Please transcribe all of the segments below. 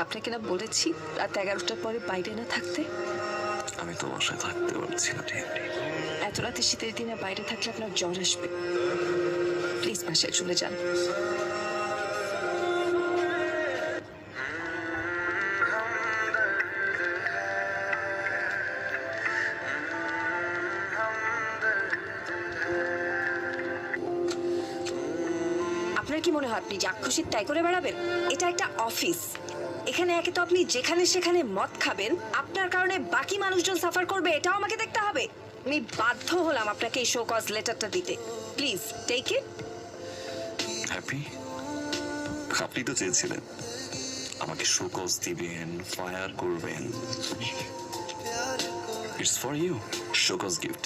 আপনাকে না বলেছি রাত 11টার পরে বাইরে না থাকতে। আমি তো বাসায় থাকতে পারছি না। এত রাতে শীতের দিনে বাইরে থাকলে আপনার জ্বর আসবে। প্লিজ বাসায় চলে যান। আপনার কি মনে হয় আপনি যা খুশি তাই করে বেড়াবেন? এটা একটা অফিস। এখানে একে তো আপনি যেখানে সেখানে মদ খাবেন, আপনার কারণে বাকি মানুষজন সাফার করবে, এটাও আমাকে দেখতে হবে। আমি বাধ্য হলাম আপনাকে এই শো কজ লেটারটা দিতে। Please take it. হ্যাপি, আপনি তো চেয়েছিলেন আমাকে শো কজ দিবেন, ফায়ার করবেন। It's for you, show cause gift.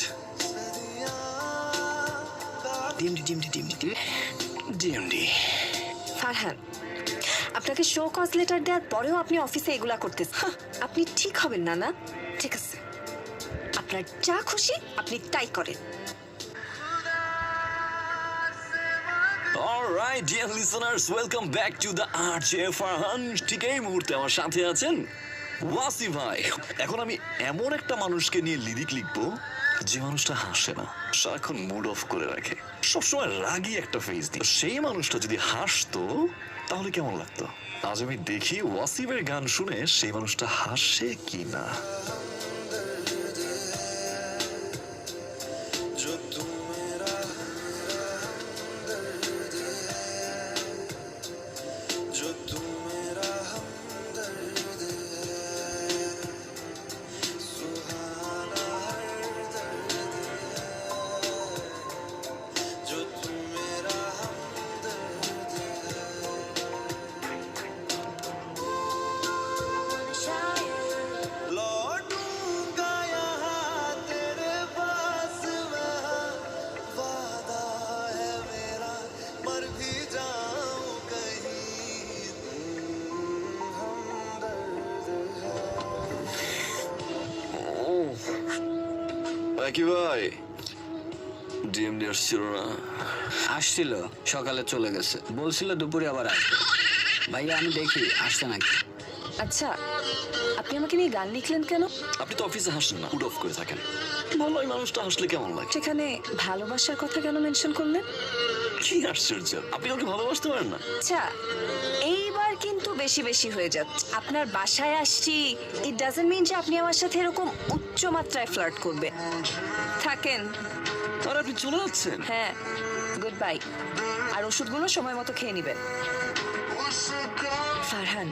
DMD Farhan, আপনাকে শো কজ লেটার দেওয়ার পরেও আপনি অফিসে এগুলা করতেছেন। আপনি ঠিক হবেন না। না ঠিক আছে, আপনার যা খুশি আপনি তাই করেন। Alright dear listeners, welcome back to the arch Farhan. ঠিক এই মুহূর্তে আমার সাথে আছেন ওয়াসি ভাই। এখন আমি এমন একটা মানুষকে নিয়ে লিরিক লিখবো যে মানুষটা হাসে না, সারাক্ষণ মুড অফ করে রাখে, সবসময় রাগি একটা ফেস দিয়ে। সেই মানুষটা যদি হাসতো তাহলে কেমন লাগতো? আজ আমি দেখি ওয়াসিফের গান শুনে সেই মানুষটা হাসে কি না। কি ভাই, ডিএমডি আসছিল না? আসছিল, সকালে চলে গেছে। বলছিল দুপুরে আবার আসবে। ভাইয়া আমি দেখি আসছে নাকি। আচ্ছা, আপনি আমাকে নিয়ে গান লিখলেন কেন? আপনি তো অফিসে হাসেন না, মুড অফ করে থাকেন। ভালো, এই মানুষটা হাসলে কেমন লাগে? সেখানে ভালোবাসার কথা কেন মেনশন করলেন? কি আশ্চর্য, আপনি ওকে ভালোবাসতে পারেন না? আচ্ছা, এইবার কিন্তু বেশি বেশি হয়ে যাচ্ছে। আপনার বাসায় আসছি, ইট ডাজন্ট মিন যে আপনি আমার সাথে এরকম উচ্চ মাত্রায় ফ্লার্ট করবেন। থাকেন। আর আপনি চলে যাচ্ছেন? হ্যাঁ, গুড বাই। আর ওষুধগুলো সময় মতো খেয়ে নেবেন। ফারহান,